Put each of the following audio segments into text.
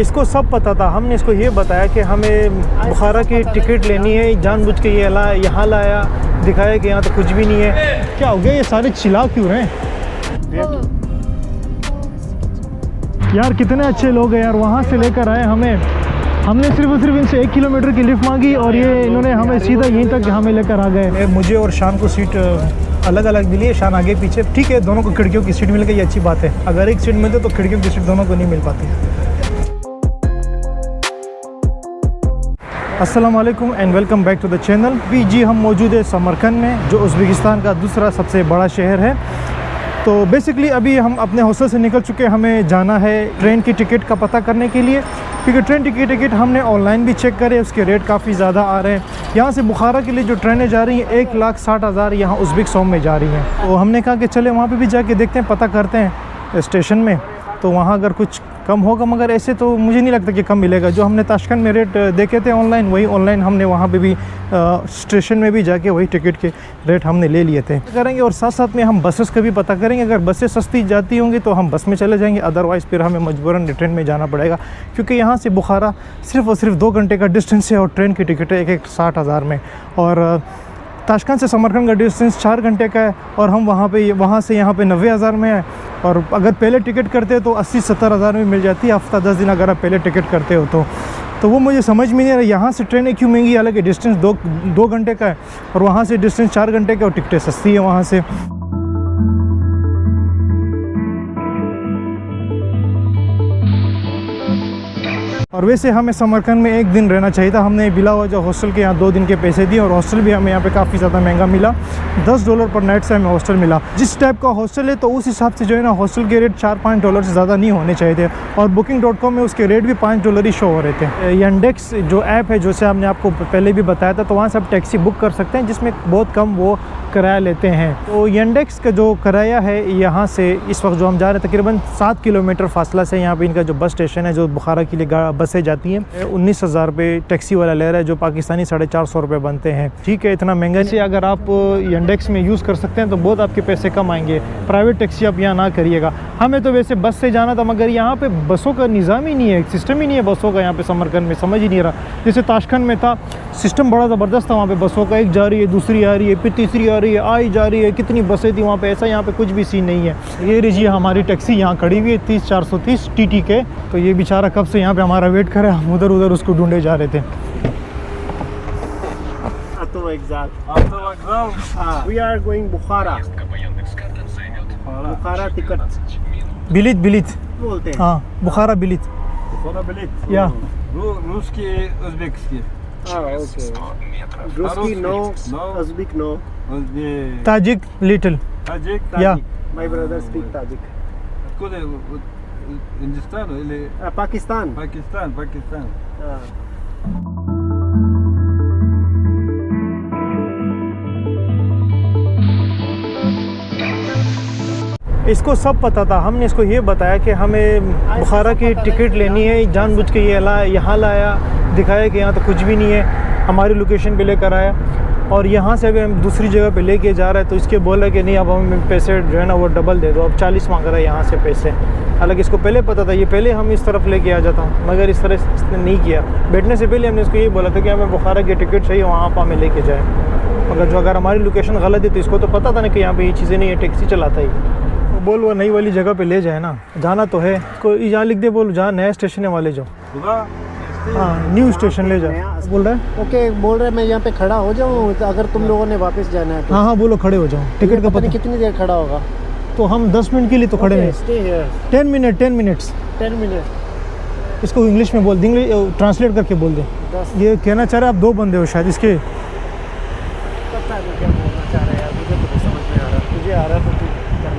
इसको सब पता था। हमने इसको ये बताया कि हमें बुखारा की टिकट लेनी है, जानबूझ के ये यहाँ लाया, दिखाया कि यहाँ तो कुछ भी नहीं है। क्या हो गया, ये सारे चिल्ला क्यों रहे हैं यार? कितने अच्छे लोग हैं यार, वहाँ से लेकर आए हमें। हमने सिर्फ और सिर्फ इनसे 1 किलोमीटर की लिफ्ट मांगी और ये इन्होंने हमें सीधा यहीं तक हमें लेकर आ गए। मुझे और शान को सीट अलग अलग मिली है, शान आगे पीछे। ठीक है, दोनों को खिड़कियों की सीट मिल गई, ये अच्छी बात है। अगर एक सीट मिलती तो खिड़कियों की सीट दोनों को नहीं मिल पाती। अस्सलाम वालेकुम and welcome back to the channel. जी हम मौजूद है समरकंद में, जो उज़्बेकिस्तान का दूसरा सबसे बड़ा शहर है। तो बेसिकली अभी हम अपने हॉस्टल से निकल चुके हैं, हमें जाना है ट्रेन की टिकट का पता करने के लिए, क्योंकि ट्रेन की टिकट हमने ऑनलाइन भी चेक करे, उसके रेट काफ़ी ज़्यादा आ रहे हैं। यहाँ से बुखारा के लिए जो ट्रेनें जा रही हैं 1,60,000 यहाँ उज़्बेक में जा रही हैं। तो हमने कहा कि चले वहाँ पे भी जाके देखते हैं, पता करते हैं स्टेशन में, तो वहाँ अगर कुछ कम होगा, मगर ऐसे तो मुझे नहीं लगता कि कम मिलेगा। जो हमने ताशकंद में रेट देखे थे ऑनलाइन, वही ऑनलाइन हमने वहाँ पे भी स्टेशन में भी जाके वही टिकट के रेट हमने ले लिए थे। करेंगे और साथ साथ में हम बसेस का भी पता करेंगे। अगर बसें सस्ती जाती होंगी तो हम बस में चले जाएंगे, अदरवाइज़ फिर हमें मजबूरन ट्रेन में जाना पड़ेगा, क्योंकि यहाँ से बुखारा सिर्फ और सिर्फ 2 घंटे का डिस्टेंस है और ट्रेन की टिकट है 1,60,000 में। और ताशकंद से समरकंद का डिस्टेंस 4 घंटे का है और हम वहाँ से यहाँ पे 90,000 में है। और अगर पहले टिकट करते हो तो 80-70,000 में मिल जाती है, हफ्ता 10 दिन अगर आप पहले टिकट करते हो तो वो मुझे समझ में नहीं आ रहा। यहाँ से ट्रेनें क्यों महंगी, हालांकि डिस्टेंस 2 घंटे का है और वहाँ से डिस्टेंस 4 घंटे का और टिकटें सस्ती है वहाँ से। और वैसे हमें समरकंद में 1 दिन रहना चाहिए था। हमने बिला वजह हॉस्टल के यहाँ 2 दिन के पैसे दिए और हॉस्टल भी हमें यहाँ पे काफ़ी ज़्यादा महंगा मिला। $10 पर नाइट से हमें हॉस्टल मिला। जिस टाइप का हॉस्टल है तो उस हिसाब से जो है ना, हॉस्टल के रेट $4-5 से ज़्यादा नहीं होने चाहिए थे। और booking.com में उसके रेट भी $5 ही शो हो रहे थे। Yandex जो ऐप है, जैसे हमने आपको पहले भी बताया था, तो वहाँ से आप टैक्सी बुक कर सकते हैं, जिसमें बहुत कम वो किराया लेते हैं। तो Yandex का जो किराया है यहाँ से, इस वक्त जो हम जा रहे हैं तकरीबन 7 किलोमीटर फासला से यहाँ पे इनका जो बस स्टेशन है, जो बुखारा के लिए बसें जाती हैं, 19,000 रुपये टैक्सी वाला ले रहा है, जो पाकिस्तानी 450 रुपये बनते हैं। ठीक है, इतना महंगा से अगर आप Yandex में यूज़ कर सकते हैं तो बहुत आपके पैसे कम आएंगे। प्राइवेट टैक्सी आप यहाँ ना करिएगा। हमें तो वैसे बस से जाना था, मगर यहाँ पे बसों का निज़ाम ही नहीं है, सिस्टम ही नहीं है बसों का यहाँ पे समरकंद में, समझ ही नहीं रहा। जैसे ताशकंद में था, सिस्टम बड़ा ज़बरदस्त था वहाँ पे, बसों का एक जा रही है, दूसरी आ रही है, फिर तीसरी आ रही है, आई जा रही है, कितनी बसें थी वहाँ पे। ऐसा यहाँ पे कुछ भी सीन नहीं है। ये रही हमारी टैक्सी यहाँ खड़ी हुई है 30-430 TT के। तो ये बेचारा कब से यहाँ पे हमारा वेट करे, हम उधर उसको ढूंढे जा रहे थे। We are going Bukhara. Bukhara ticket. Bilit बोलते हैं। हाँ, बुखारा बिलित। या Русский, узбекский. Okay. Ruski no, Uzbek no. Tajik little. Таджик. या My brother speak Tajik. Откуда? Индостан или Pakistan. Пакистан. इसको सब पता था। हमने इसको ये बताया कि हमें बुखारा की टिकट लेनी है, जानबूझ के ये यहाँ लाया, दिखाया कि यहाँ तो कुछ भी नहीं है, हमारी लोकेशन पे लेकर आया और यहाँ से अभी हम दूसरी जगह पे लेके जा रहे हैं। तो इसके बोला कि नहीं, अब हमें पैसे जो है ना वो डबल दे दो। अब 40 मांग रहा है यहाँ से पैसे। हालांकि इसको पहले पता था, ये पहले हम इस तरफ लेके आ जाता, मगर इस तरह इसने नहीं किया। बैठने से पहले हमने इसको ये बोला था कि हमें बुखारा की टिकट चाहिए, वहाँ पर हमें लेके जाए। मगर जो अगर हमारी लोकेशन गलत है तो इसको तो पता था ना कि यहाँ पर ये चीज़ें नहीं है, टैक्सी चलाता ही। बोल वो नई वाली जगह पे ले जाए ना, जाना तो है। कोई यहाँ लिख दे, बोल जहाँ नया स्टेशन है वाले जाओ। हाँ, न्यू स्टेशन ले जाओ बोल रहा है। ओके, बोल रहे मैं यहाँ पे खड़ा हो जाऊँ तो अगर तुम लोगों ने वापस जाना है तो। हाँ बोलो, खड़े हो जाओ। टिकट का पता कितनी देर खड़ा होगा? तो हम 10 मिनट के लिए तो खड़े नहीं। 10 मिनट्स। इसको इंग्लिश में बोल देंगे, ट्रांसलेट करके बोल दे। ये कहना चाह रहे आप 2 बंदे हो शायद इसके।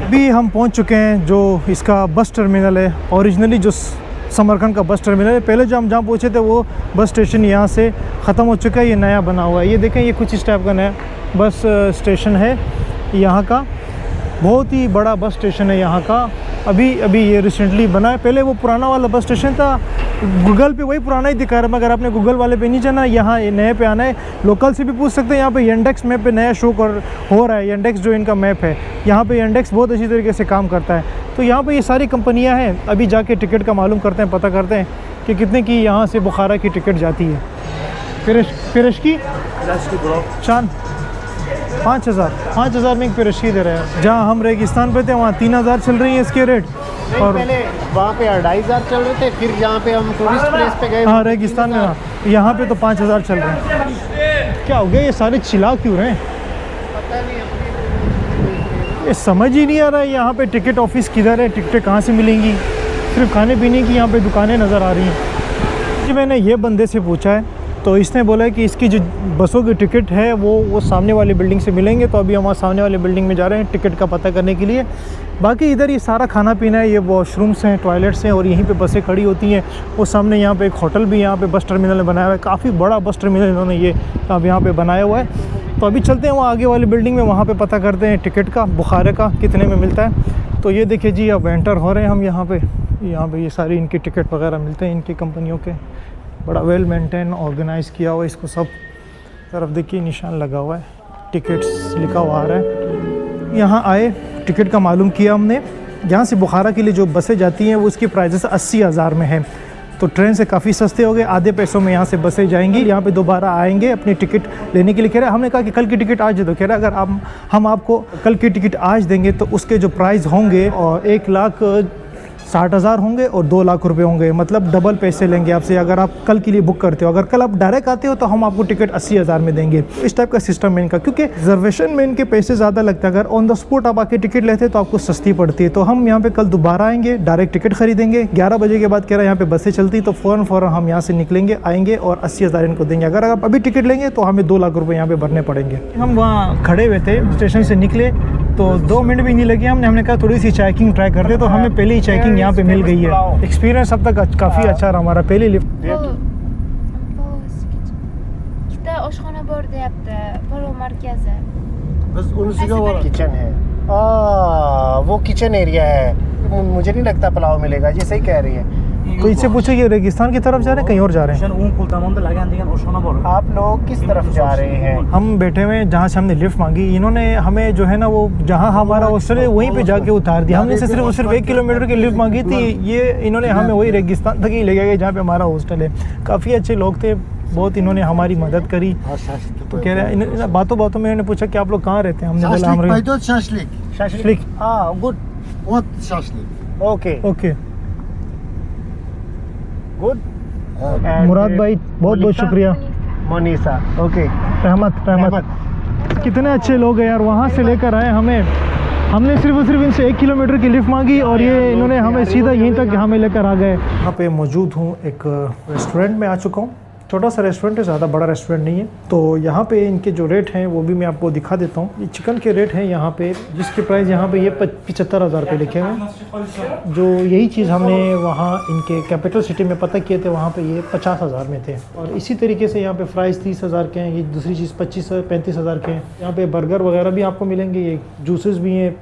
अभी हम पहुंच चुके हैं जो इसका बस टर्मिनल है। ओरिजिनली जो समरकंद का बस टर्मिनल है, पहले जो हम जहाँ पहुँचे थे वो बस स्टेशन यहाँ से ख़त्म हो चुका है, ये नया बना हुआ है। ये देखें, ये कुछ इस टाइप का नया बस स्टेशन है यहाँ का। बहुत ही बड़ा बस स्टेशन है यहाँ का। अभी ये रिसेंटली बना है। पहले वो पुराना वाला बस स्टेशन था, गूगल पे वही पुराना ही दिखा रहा है, मगर आपने गूगल वाले पे नहीं जाना, यहाँ नए पे आना है। लोकल से भी पूछ सकते हैं, यहाँ पे Yandex मैप पे नया शो हो रहा है। Yandex जो इनका मैप है, यहाँ पे Yandex बहुत अच्छी तरीके से काम करता है। तो यहाँ पे ये सारी कंपनियाँ हैं। अभी जाके टिकट का मालूम करते हैं, पता करते हैं कि कितने की यहाँ से बुखारा की टिकट जाती है। पेरशकी चांद 5,000 में एक पेरशकी दे रहे हैं। जहाँ हम रेगिस्तान पे थे वहाँ 3,000 चल रही है इसके रेट। और पहले वहाँ पे 2,500 चल रहे थे, फिर जहाँ पे हम टूरिस्ट प्लेस पे गए हाँ रेगिस्तान में, हाँ यहाँ पे तो 5,000 चल रहे हैं। क्या हो गया ये सारे चिल्ला क्यों रहे हैं? पता नहीं, ये समझ ही नहीं आ रहा है यहाँ पे टिकट ऑफिस किधर है, टिकटें कहाँ से मिलेंगी। सिर्फ खाने पीने की यहाँ पे दुकानें नज़र आ रही हैं। जी मैंने ये बंदे से पूछा है तो इसने बोला है कि इसकी जो बसों की टिकट है वो सामने वाली बिल्डिंग से मिलेंगे। तो अभी हम वहाँ सामने वाली बिल्डिंग में जा रहे हैं टिकट का पता करने के लिए। बाकी इधर ये सारा खाना पीना है, ये वॉशरूम्स हैं, टॉयलेट्स हैं और यहीं पे बसें खड़ी होती हैं। वो सामने यहाँ पे एक होटल भी यहाँ पे बस टर्मिनल में बनाया हुआ है, काफ़ी बड़ा बस टर्मिनल इन्होंने ये अब यहाँ पे बनाया हुआ है। तो अभी चलते हैं वहाँ आगे वाली बिल्डिंग में, वहाँ पे पता करते हैं टिकट का बुखारे का कितने में मिलता है। तो ये देखिए जी अब एंटर हो रहे हैं हम यहाँ पे ये सारी इनकी टिकट वगैरह मिलते हैं इनकी कंपनियों के। बड़ा वेल मेंटेन ऑर्गेनाइज़ किया हुआ है इसको, सब तरफ देखिए निशान लगा हुआ है, टिकट्स लिखा हुआ आ रहा है। यहाँ आए टिकट का मालूम किया हमने। यहाँ से बुखारा के लिए जो बसें जाती हैं वो उसकी प्राइजेस 80,000 में है। तो ट्रेन से काफ़ी सस्ते हो गए, आधे पैसों में यहाँ से बसें जाएंगी। यहाँ पे दोबारा आएंगे अपनी टिकट लेने के लिए। कह रहे हमने कहा कि कल की टिकट आज दे दो। कह रहे अगर हम आपको कल की टिकट आज देंगे तो उसके जो प्राइस होंगे और 1,60,000 होंगे और 2 लाख रुपए होंगे, मतलब डबल पैसे लेंगे आपसे अगर आप कल के लिए बुक करते हो। अगर कल आप डायरेक्ट आते हो तो हम आपको टिकट 80,000 में देंगे। इस टाइप का सिस्टम है इनका, क्योंकि रिजर्वेशन में इनके पैसे ज़्यादा लगते हैं। अगर ऑन द स्पॉट आप आके टिकट लेते हैं तो आपको सस्ती पड़ती है। तो हम यहाँ पे कल दोबारा आएंगे, डायरेक्ट टिकट खरीदेंगे। 11 बजे के बाद कह रहा है यहाँ पे बसें चलती, तो फ़ौरन हम यहाँ से निकलेंगे, आएंगे और 80,000 इनको देंगे। अगर आप अभी टिकट लेंगे तो हमें 2 लाख रुपये यहाँ पे भरने पड़ेंगे। हम वहाँ खड़े हुए थे, स्टेशन से निकले तो 2 मिनट भी नहीं लगे हमने कहा थोड़ी सी चेकिंग ट्राई करते, तो हमें पहले ही चेकिंग यहाँ पे मिल गई है। एक्सपीरियंस अब तक काफ़ी अच्छा रहा हमारा। पहली लिफ्ट किचन है, वो किचन एरिया है। मुझे नहीं लगता पुलाव मिलेगा, जी सही कह रही है। तो इससे पूछे कि रेगिस्तान की तरफ जा रहे हैं कहीं और जा रहे हैं? आप लोग किस तरफ जा रहे हैं? हम बैठे हुए जहाँ से हमने लिफ्ट मांगी, इन्होंने हमें जो है ना वो जहाँ हमारा हॉस्टल है वहीं पे जाके उतार दिया। हमने सिर्फ 1 किलोमीटर की लिफ्ट मांगी थी, ये इन्होंने हमें वही रेगिस्तान तक ही ले गए जहाँ पे हमारा हॉस्टल है। काफ़ी अच्छे लोग थे, बहुत इन्होंने हमारी मदद करी। तो कह रहे हैं बातों में इन्होंने पूछा कि आप लोग कहाँ रहते हैं? हमने बोला हम शाशलिक। हाँ गुड, ओके ओके गुड। मुराद भाई बहुत बहुत शुक्रिया। मनीषा ओके। रहमत कितने अच्छे लोग हैं यार, वहाँ से लेकर आए हमें। हमने सिर्फ इनसे 1 किलोमीटर की लिफ्ट मांगी और ये इन्होंने हमें सीधा यहीं तक हमें लेकर आ गए। यहाँ पे मौजूद हूँ, एक रेस्टोरेंट में आ चुका हूँ। छोटा सा रेस्टोरेंट है, ज़्यादा बड़ा रेस्टोरेंट नहीं है। तो यहाँ पे इनके जो रेट हैं वो भी मैं आपको दिखा देता हूँ। ये चिकन के रेट हैं यहाँ पे, जिसकी प्राइस यहाँ पे ये 75,000 रुपये लिखे हुए हैं। जो यही चीज़ हमने वहाँ इनके कैपिटल सिटी में पता किए थे, वहाँ पे ये 50,000 में थे। और इसी तरीके से यहाँ पे फ्राइज़ 30,000 के हैं। ये दूसरी चीज़ 25-35,000 के हैं। यहाँ पे बर्गर वगैरह भी आपको मिलेंगे, ये जूसेस भी हैं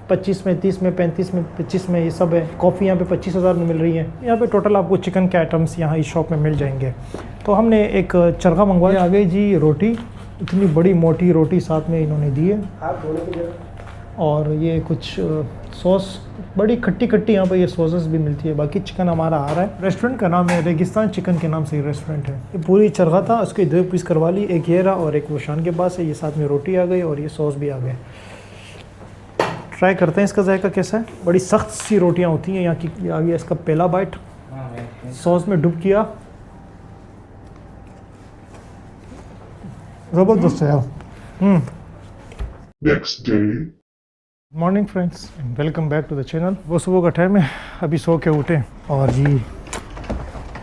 25 में, 30 में, 35 में, 25 में, ये सब है। कॉफ़ी यहाँ पे 25,000 में मिल रही है। यहाँ पे टोटल आपको चिकन के आइटम्स यहाँ इस शॉप में मिल जाएंगे। तो हमने एक चरखा मंगवाया। आ गई जी रोटी, इतनी बड़ी मोटी रोटी साथ में इन्होंने दी है। और ये कुछ सॉस, बड़ी खट्टी खट्टी यहाँ पे ये सॉसेस भी मिलती है। बाकी चिकन हमारा आ रहा है। रेस्टोरेंट का नाम है रेगिस्तान चिकन के नाम से ये रेस्टोरेंट है। ये पूरी चरखा था, उसके 2 पीस करवा ली, एक ये रहा और एक वो शान के पास है। ये साथ में रोटी आ गई और ये सॉस भी आ गए। ट्राई करते हैं इसका जायका कैसा है। बड़ी सख्त सी रोटियाँ होती हैं यहाँ की। ये आ गया इसका पहला बाइट, सॉस में डुब किया, ज़बरदस्त है यार। Next day. Morning friends, welcome back to the channel. वो सुबह का टाइम है, अभी सो के उठे और जी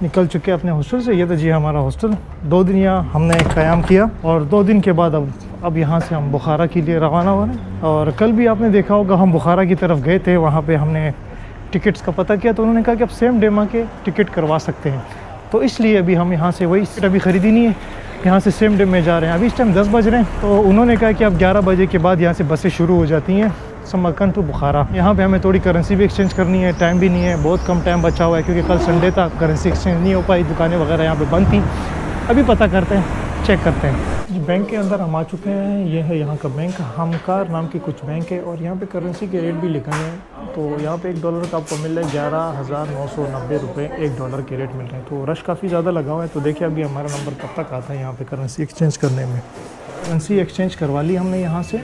निकल चुके अपने हॉस्टल से। ये तो जी हमारा हॉस्टल। 2 दिन यहाँ हमने क़याम किया और 2 दिन के बाद अब यहाँ से हम बुखारा के लिए रवाना हो रहे हैं। और कल भी आपने देखा होगा हम बुखारा की तरफ गए थे, वहाँ पे हमने टिकट्स का पता किया तो उन्होंने कहा कि आप सेम डे में के टिकट करवा सकते हैं। तो इसलिए अभी हम यहाँ से वही टिकट अभी ख़रीदी नहीं है, यहाँ से सेम डे में जा रहे हैं। अभी इस टाइम 10 बज रहे हैं। तो उन्होंने कहा कि अब 11 बजे के बाद यहाँ से बसें शुरू हो जाती हैं समरकंद टू बुखारा। यहाँ पे हमें थोड़ी करेंसी भी एक्सचेंज करनी है, टाइम भी नहीं है, बहुत कम टाइम बचा हुआ है क्योंकि कल संडे था, करेंसी एक्सचेंज नहीं हो पाई, दुकानें वगैरह यहाँ पे बंद थी। अभी पता करते हैं, चेक करते हैं। बैंक के अंदर हम आ चुके हैं। ये है यहाँ का बैंक, हमकार नाम की कुछ बैंक है और यहाँ पे करेंसी के रेट भी लिखे हुए हैं। तो यहाँ पे $1 का आपको मिल रहा है 11,990 रुपये $1 के रेट मिल रहे हैं। तो रश काफ़ी ज़्यादा लगा हुआ है। तो देखिए अभी हमारा नंबर कब तक आता है यहाँ पे करेंसी एक्सचेंज करने में। करेंसी एक्सचेंज करवा ली हमने यहाँ से,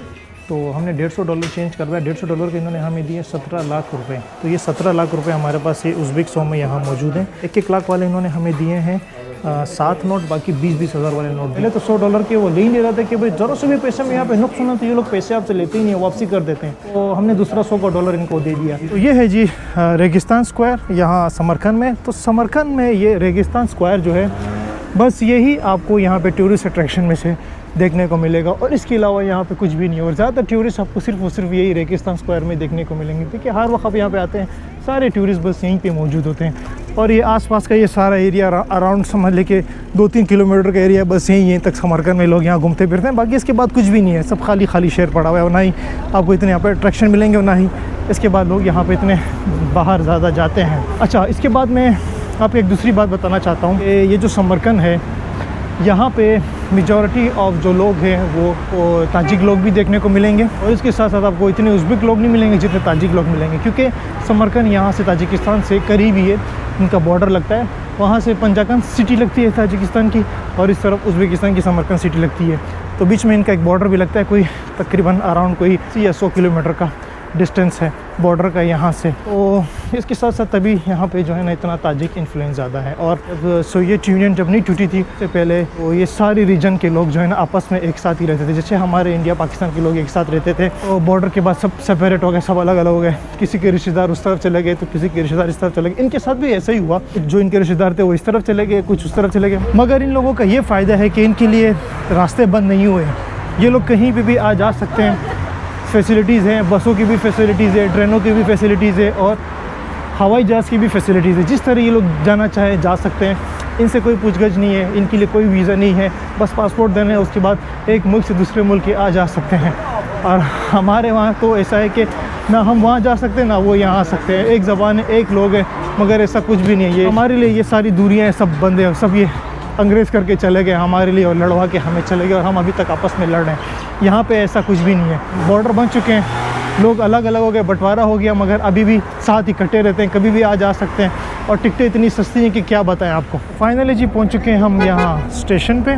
तो हमने $150 चेंज करवाया। $150 के इन्होंने हमें दिए 17 लाख रुपए। तो ये 17 लाख रुपए हमारे पास ये उज़्बेक सौ में यहाँ मौजूद हैं। 1-1 लाख वाले इन्होंने हमें दिए हैं 7 नोट, बाकी 20-20 हज़ार वाले नोट। पहले तो $100 के वो ले ही नहीं रहे थे कि भाई ज़रा से भी पैसे में यहाँ पे नुक्स होना तो ये लोग पैसे आपसे लेते ही नहीं, वापसी कर देते हैं। तो हमने दूसरा $100 इनको दे दिया। तो ये है जी रेगिस्तान स्क्वायर यहाँ समरकंद में। तो समरकंद में ये रेगिस्तान स्क्वायर जो है, बस यही आपको यहाँ पे टूरिस्ट अट्रैक्शन में से देखने को मिलेगा और इसके अलावा यहाँ पे कुछ भी नहीं है। और ज़्यादातर टूरिस्ट आपको सिर्फ और सिर्फ यही रेगिस्तान स्क्वायर में देखने को मिलेंगे। देखिए हर वक्त आप यहाँ पे आते हैं, सारे टूरिस्ट बस यहीं पे मौजूद होते हैं। और ये आसपास का ये सारा एरिया अराउंड समझ ले के 2-3 किलोमीटर का एरिया बस यहीं तक समरकंद में लोग यहाँ घूमते फिरते हैं। बाकी इसके बाद कुछ भी नहीं है, सब खाली खाली शहर पड़ा हुआ है। और ना ही आपको इतने यहाँ पर अट्रैक्शन मिलेंगे और ना ही इसके बाद लोग यहाँ पर इतने बाहर ज़्यादा जाते हैं। अच्छा, इसके बाद मैं आपको एक दूसरी बात बताना चाहता हूँ कि ये जो समरकंद है, यहाँ पे मेजॉरिटी ऑफ जो लोग हैं वो ताजिक लोग भी देखने को मिलेंगे और इसके साथ साथ आपको इतने उज़्बेक लोग नहीं मिलेंगे जितने ताजिक लोग मिलेंगे, क्योंकि समरकंद यहाँ से ताजिकिस्तान से करीब ही है, उनका बॉर्डर लगता है। वहाँ से पंजाकंद सिटी लगती है ताजिकिस्तान की और इस तरफ उज़्बेकिस्तान की समरकंद सिटी लगती है। तो बीच में इनका एक बॉर्डर भी लगता है, कोई तकरीबन अराउंड कोई 80 या 100 किलोमीटर का डिस्टेंस है बॉर्डर का यहाँ से। तो इसके साथ साथ तभी यहाँ पे जो है ना इतना ताजिक इन्फ्लुएंस ज़्यादा है। और जब सोवियत यूनियन जब नहीं टूटी थी उससे पहले तो ये सारी रीजन के लोग जो है ना आपस में एक साथ ही रहते थे। जैसे हमारे इंडिया पाकिस्तान के लोग एक साथ रहते थे, तो बॉर्डर के बाद सब सेपरेट हो गए, सब अलग अलग हो गए। किसी के रिश्तेदार उस तरफ चले गए तो किसी के रिश्तेदार इस तरफ चले गए। इनके साथ भी ऐसा ही हुआ, जो इनके रिश्तेदार थे वो इस तरफ चले गए, कुछ उस तरफ चले गए। मगर इन लोगों का ये फ़ायदा है कि इनके लिए रास्ते बंद नहीं हुए, ये लोग कहीं पर भी आ जा सकते हैं। फैसिलिटीज़ हैं, बसों की भी फैसिलिटीज़ है, ट्रेनों की भी फैसिलिटीज़ है और हवाई जहाज़ की भी फैसिलिटीज़ है। जिस तरह ये लोग जाना चाहे जा सकते हैं, इनसे कोई पूछगछ नहीं है, इनके लिए कोई वीज़ा नहीं है, बस पासपोर्ट देना है, उसके बाद एक मुल्क से दूसरे मुल्क के आ जा सकते हैं। और हमारे वहाँ तो ऐसा है कि ना हम वहाँ जा सकते हैं ना वो यहाँ आ सकते हैं। एक ज़बान है, एक लोग हैं, मगर ऐसा कुछ भी नहीं है। ये हमारे लिए ये सारी दूरियाँ सब बंद है, सब ये अंग्रेज़ करके चले गए हमारे लिए और लड़वा के हमें चले गए और हम अभी तक आपस में लड़ रहे हैं। यहाँ पे ऐसा कुछ भी नहीं है। बॉर्डर बन चुके हैं, लोग अलग अलग हो गए, बंटवारा हो गया, मगर अभी भी साथ इकट्ठे रहते हैं, कभी भी आ जा सकते हैं। और टिकटें इतनी सस्ती हैं कि क्या बताएं आपको। फाइनली जी पहुँच चुके हैं हम यहाँ स्टेशन पे।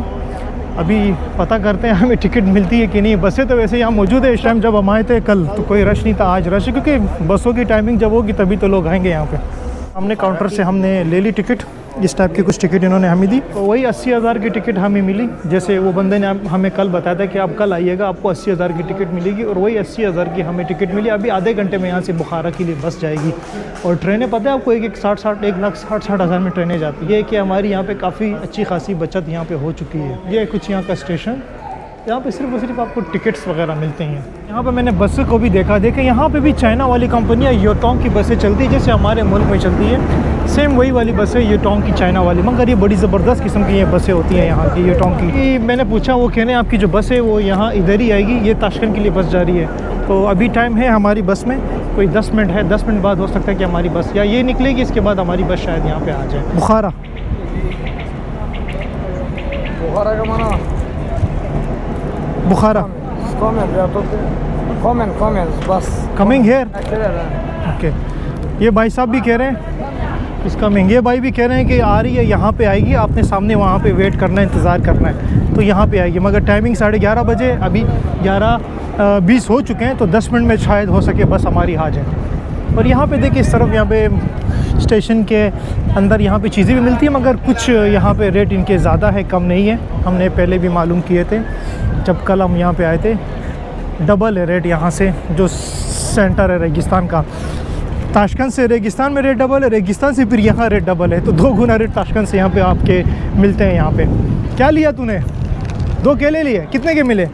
अभी पता करते हैं हमें टिकट मिलती है कि नहीं। बसें तो वैसे यहाँ मौजूद है, इस टाइम जब हम आए थे कल तो कोई रश नहीं था, आज रश है, क्योंकि बसों की टाइमिंग जब होगी तभी तो लोग आएंगे यहाँ पे। हमने काउंटर से हमने ले ली टिकट, इस टाइप की कुछ टिकट इन्होंने हमें दी। तो वही 80,000 की टिकट हमें मिली। जैसे वो बंदे ने हमें कल बताया था कि आप कल आइएगा, आपको 80,000 की टिकट मिलेगी, और वही 80,000 की हमें टिकट मिली। अभी आधे घंटे में यहाँ से बुखारा के लिए बस जाएगी। और ट्रेनें पता है आपको, एक 1,60,000 में ट्रेनें जाती है। ये कि हमारी यहाँ पे काफ़ी अच्छी खासी बचत यहाँ पे हो चुकी है। ये कुछ यहाँ का स्टेशन, यहाँ पे सिर्फ और सिर्फ आपको टिकट्स वगैरह मिलते हैं। यहाँ पे मैंने बसें को भी देखा यहाँ पे भी चाइना वाली कंपनियाँ योटोंग की बसें चलती है, जैसे हमारे मुल्क में चलती है। सेम वही वाली बसें योटोंग की, चाइना वाली, मगर ये बड़ी ज़बरदस्त किस्म की ये बसें होती हैं यहाँ की योटोंग की। मैंने पूछा, वो कह रहे हैं आपकी जो बस है वो यहाँ इधर ही आएगी, ये ताशकंद के लिए बस जा रही है। तो अभी टाइम है हमारी बस में कोई 10 मिनट है, 10 मिनट बाद हो सकता है कि हमारी बस या ये निकलेगी, इसके बाद हमारी बस शायद यहाँ पर आ जाए। बुखारा का माना बुखारा बस कमिंग हेयर। ओके, ये भाई साहब भी कह रहे हैं इसका महंगे भाई भी कह रहे हैं कि आ रही है, यहाँ पे आएगी, आपने सामने वहाँ पे वेट करना है, इंतज़ार करना है, तो यहाँ पे आएगी। मगर टाइमिंग 11:30 बजे, अभी 11:20 हो चुके हैं, तो 10 मिनट में शायद हो सके बस हमारी आ जाए। और यहाँ पे देखिए इस तरफ, यहाँ पे स्टेशन के अंदर यहाँ पे चीज़ें भी मिलती हैं, मगर कुछ यहाँ पे रेट इनके ज़्यादा है, कम नहीं है। हमने पहले भी मालूम किए थे जब कल हम यहाँ पे आए थे। डबल है रेट यहाँ से, जो सेंटर है रेगिस्तान का। ताशकंद से रेगिस्तान में रेट डबल है, रेगिस्तान से फिर यहाँ रेट डबल है, तो 2 गुना रेट ताशकंद से यहाँ पे आपके मिलते हैं। यहाँ पे क्या लिया तूने? 2 केले लिए, कितने के मिले?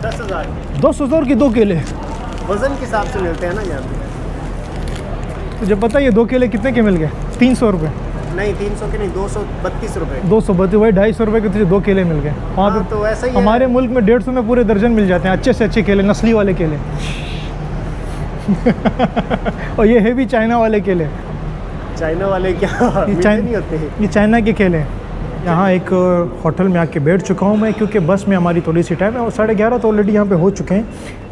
10,000 10,000 के 2 केले। वज़न के हिसाब से मिलते हैं ना यहाँ पे। तुझे पता है ये 2 केले कितने के मिल गए? 300 रुपये। नहीं 300 के नहीं, 232 रुपये। 232, वही 250 रुपये के तुझे 2 केले मिल गए। वहाँ पे तो ऐसा ही हमारे मुल्क में 150 में पूरे दर्जन मिल जाते हैं, अच्छे से अच्छे केले, नस्ली वाले केले। और ये है भी चाइना वाले केले। चाइना वाले क्या ये मीठे नहीं होते हैं। ये चाइना के केले। यहाँ एक होटल में आके बैठ चुका हूँ मैं, क्योंकि बस में हमारी थोड़ी सी टाइम है और 11:30 तो ऑलरेडी यहाँ पे हो चुके हैं।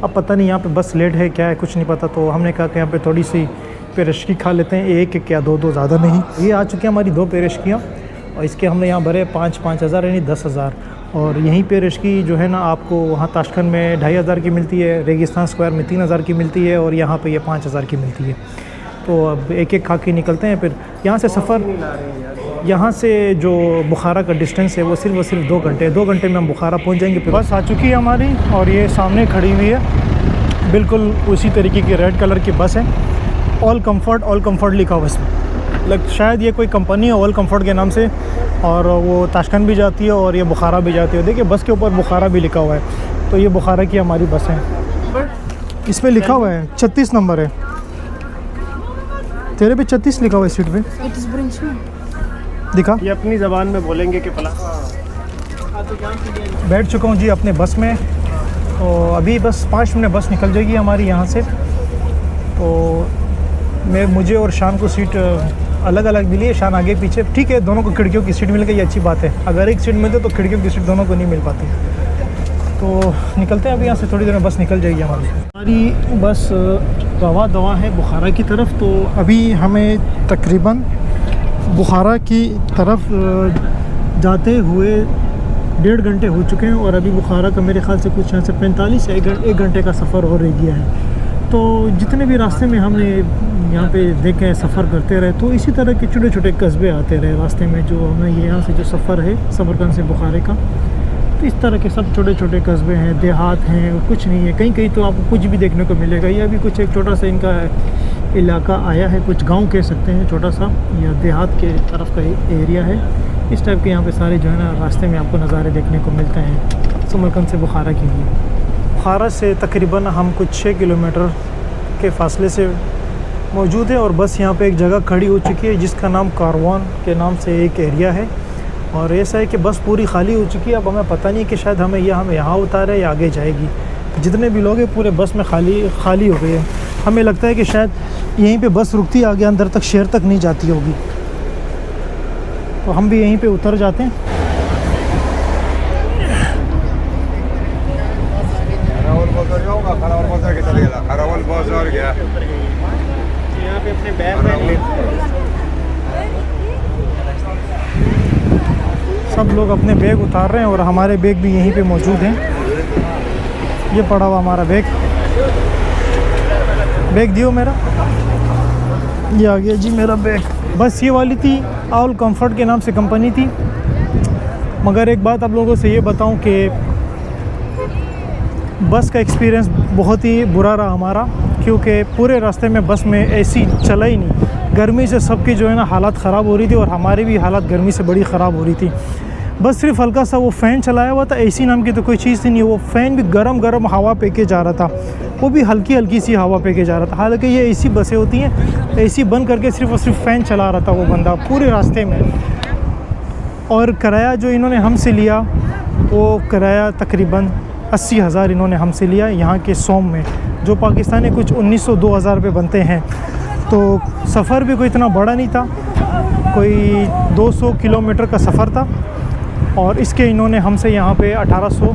अब पता नहीं यहाँ पे बस लेट है क्या है कुछ नहीं पता, तो हमने कहा कि यहाँ पे थोड़ी सी पेरशकी खा लेते हैं, एक या दो ज़्यादा नहीं। ये आ चुके हैं हमारी 2 पेरशकियाँ और इसके हमने यहाँ भरे 5 हज़ार यानी 10,000। और यहीं पेरशकी जो है ना आपको वहाँ ताशकंद में 2,500 की मिलती है, रेगिस्तान स्क्वायर में 3,000 की मिलती है और यहाँ पे ये 5,000 की मिलती है। तो अब एक खा के निकलते हैं। फिर यहाँ से सफ़र, यहाँ से जो बुखारा का डिस्टेंस है वो सिर्फ 2 घंटे है। 2 घंटे में हम बुखारा पहुँच जाएंगे। फिर बस आ चुकी है हमारी और ये सामने खड़ी हुई है, बिल्कुल उसी तरीके की रेड कलर की बस है। ऑल कंफर्ट लिखा हुआ इसमें, शायद ये कोई कंपनी है ऑल कंफर्ट के नाम से, और वो ताशकंद भी जाती है और ये बुखारा भी जाती है। देखिए बस के ऊपर बुखारा भी लिखा हुआ है, तो ये बुखारा की हमारी बस है। इस पर लिखा हुआ है 36 नंबर है, तेरे पे 36 लिखा हुआ है सीट पे, दिखा। ये अपनी ज़बान में बोलेंगे कि फला। बैठ चुका हूँ जी अपने बस में, तो अभी बस 5 मिनट बस निकल जाएगी हमारी यहाँ से। तो मुझे और शान को सीट अलग अलग मिली है, शान आगे पीछे, ठीक है। दोनों को खिड़कियों की सीट मिल गई, ये अच्छी बात है। अगर एक सीट मिलते तो खिड़कियों की सीट दोनों को नहीं मिल पाती। तो निकलते हैं अभी यहाँ से, थोड़ी देर में बस निकल जाएगी हमारी बस रवा दवा है बुखारा की तरफ। तो अभी हमें तकरीबन बुखारा की तरफ जाते हुए 1.5 घंटे हो चुके हैं और अभी बुखारा का मेरे ख्याल से कुछ यहाँ से 45 या 1 घंटे का सफ़र और रह गया है। तो जितने भी रास्ते में हमने यहाँ पे देखे सफ़र करते रहे, तो इसी तरह के छोटे छोटे कस्बे आते रहे रास्ते में। जो हमें यहाँ से जो सफ़र है समरकंद से बुखारे का, तो इस तरह के सब छोटे छोटे कस्बे हैं, देहात हैं, और कुछ नहीं है। कहीं कहीं तो आपको कुछ भी देखने को मिलेगा। यह भी कुछ एक छोटा सा इनका इलाका आया है, कुछ गांव कह सकते हैं, छोटा सा या देहात के तरफ का एरिया है। इस टाइप के यहाँ पे सारे जो है ना रास्ते में आपको नज़ारे देखने को मिलते हैं समरकंद से बुखारा के लिए। बुखारा से तकरीबन हम कुछ 6 किलोमीटर के फासले से मौजूद है और बस यहाँ पे एक जगह खड़ी हो चुकी है जिसका नाम कारवान के नाम से एक एरिया है। और ऐसा है कि बस पूरी खाली हो चुकी है। अब हमें पता नहीं कि शायद हमें यहाँ उतारे या आगे जाएगी। जितने भी लोग हैं पूरे बस में खाली हो गए हैं। हमें लगता है कि शायद यहीं पे बस रुकती, आगे अंदर तक शहर तक नहीं जाती होगी। तो हम भी यहीं पे उतर जाते हैं। यहाँ पे अपने बैग सब लोग अपने बैग उतार रहे हैं और हमारे बैग भी यहीं पे मौजूद हैं। ये पड़ा हुआ हमारा बैग दियो मेरा, ये आ गया जी मेरा बैग। बस ये वाली थी, ऑल कंफर्ट के नाम से कंपनी थी। मगर एक बात आप लोगों से ये बताऊं कि बस का एक्सपीरियंस बहुत ही बुरा रहा हमारा, क्योंकि पूरे रास्ते में बस में एसी चला ही नहीं। गर्मी से सबकी जो है ना हालत ख़राब हो रही थी और हमारी भी हालत गर्मी से बड़ी ख़राब हो रही थी। बस सिर्फ हल्का सा वो फ़ैन चलाया हुआ था, एसी नाम की तो कोई चीज़ ही नहीं। वो फ़ैन भी गरम हवा पे के जा रहा था, वो भी हल्की सी हवा पे के जा रहा था। हालांकि ये एसी बसें होती हैं, एसी बंद करके सिर्फ और सिर्फ फ़ैन चला रहा था वो बंदा पूरे रास्ते में। और किराया जो इन्होंने हमसे लिया वो किराया तकरीबन 80,000 इन्होंने हमसे लिया यहाँ के सोम में, जो पाकिस्तानी कुछ 1900-2000 रुपये बनते हैं। तो सफ़र भी कोई इतना बड़ा नहीं था, कोई 200 किलोमीटर का सफ़र था और इसके इन्होंने हमसे यहाँ पे 1800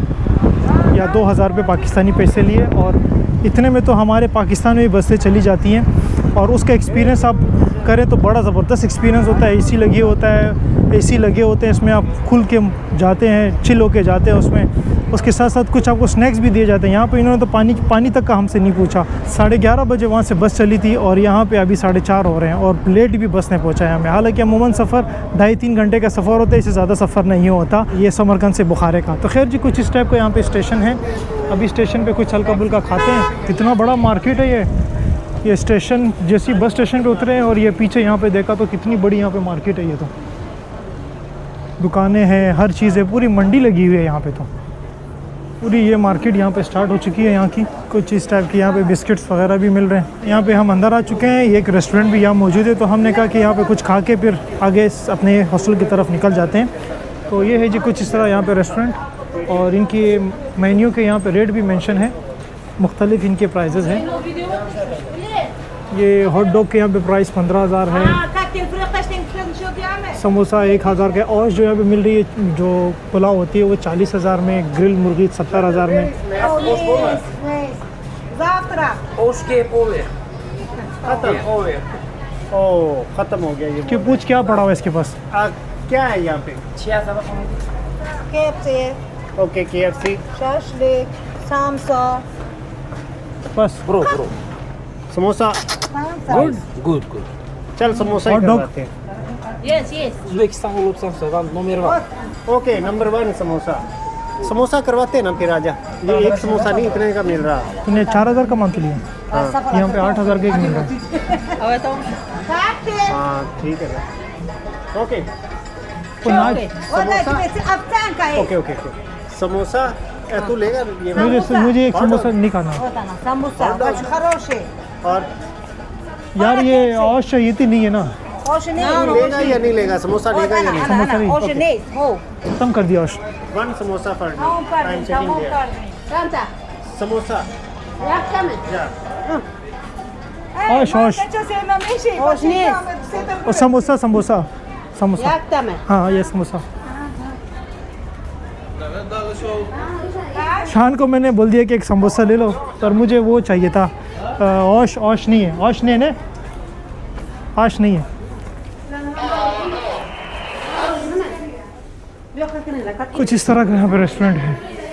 या 2000 रुपये पाकिस्तानी पैसे लिए। और इतने में तो हमारे पाकिस्तान में भी बसें चली जाती हैं और उसका एक्सपीरियंस आप करें तो बड़ा ज़बरदस्त एक्सपीरियंस होता है। एसी लगे होते हैं इसमें, आप खुल के जाते हैं, चिल होके जाते हैं उसमें। उसके साथ साथ कुछ आपको स्नैक्स भी दिए जाते हैं। यहाँ पे इन्होंने तो पानी तक का हमसे नहीं पूछा। 11:30 बजे वहाँ से बस चली थी और यहाँ पे अभी 4:30 हो रहे हैं और लेट भी बस ने पहुँचाया हमें। हालांकि अमूमन सफ़र 2.5-3 घंटे का सफ़र होता है, इससे ज़्यादा सफ़र नहीं होता ये समरकंद से बुखारे का। तो खैर जी, कुछ इस टाइप का यहाँ पे स्टेशन है। अभी स्टेशन पे कुछ हल्का फुल्का खाते हैं। कितना बड़ा मार्केट है ये स्टेशन, जैसी बस स्टेशन पे उतरे हैं और ये पीछे यहाँ पे देखा तो कितनी बड़ी यहाँ पे मार्केट है। ये तो दुकानें हैं, हर चीज़ है, पूरी मंडी लगी हुई है यहाँ पे। तो पूरी ये मार्केट यहाँ पे स्टार्ट हो चुकी है यहाँ की। कुछ इस टाइप की यहाँ पे बिस्किट्स वगैरह भी मिल रहे हैं। यहाँ पे हम अंदर आ चुके हैं, एक रेस्टोरेंट भी यहाँ मौजूद है। तो हमने कहा कि यहाँ पे कुछ खा के फिर आगे अपने हॉस्टल की तरफ निकल जाते हैं। तो ये है जी कुछ इस तरह यहाँ पे रेस्टोरेंट, और इनकी मेन्यू के यहाँ पे रेट भी मेंशन है, मुख्तलिफ इनके प्राइजेज़ हैं। ये हॉट डॉग के यहाँ पे प्राइस 15,000 है, समोसा 1000 के, और जो यहाँ पे मिल रही है जो पुलाव होती है वो 40,000 में, ग्रिल मुर्गी 70,000 में। Oșche pole. ओ खत्म हो गया ये कि पूछ क्या पड़ा हुआ है इसके पास? क्या है यहाँ पे? Ce asta va KFC, okay KFC shashlik, samsa, बस। Bro. समोसा Good. चल समोसा ही Hot dog? करवाते हैं। yes, yes. Uzbekistanul lupsam să number 1. Okay number 1 samosa. Samosa करवाते हैं ना फिर आजा। ये एक समोसा नहीं इतने का मिल रहा। तूने 4000 का मंथली है, यहाँ पे 8000 के एक मिल रहा है। Cocktail. हाँ ठीक है ओके तो ना ओके समोसा तू लेगा ये मुझे एक समोसा नहीं खाना। Самбуса, очень хороший. और यार ये औश चाहिए थी नहीं है ना, Очень लेगा या नहीं लेगा समोसा लेगा या नहीं? समोसा नहीं, Очень नहीं. हो. खत्म कर दिया औश। 1 samosa for me Tamam I am kardeşim, checking tamam there kardeşim. Tanta. Samosa Yakta mı? या औश औश Очень нет. और समोसा Yakta mı? हाँ ये समोसा। शान को मैंने बोल दिया कि एक समोसा ले लो, पर मुझे वो चाहिए था औश नहीं है, औश नहीं है ना, औश नहीं है। कुछ इस तरह का यहाँ पे रेस्टोरेंट है।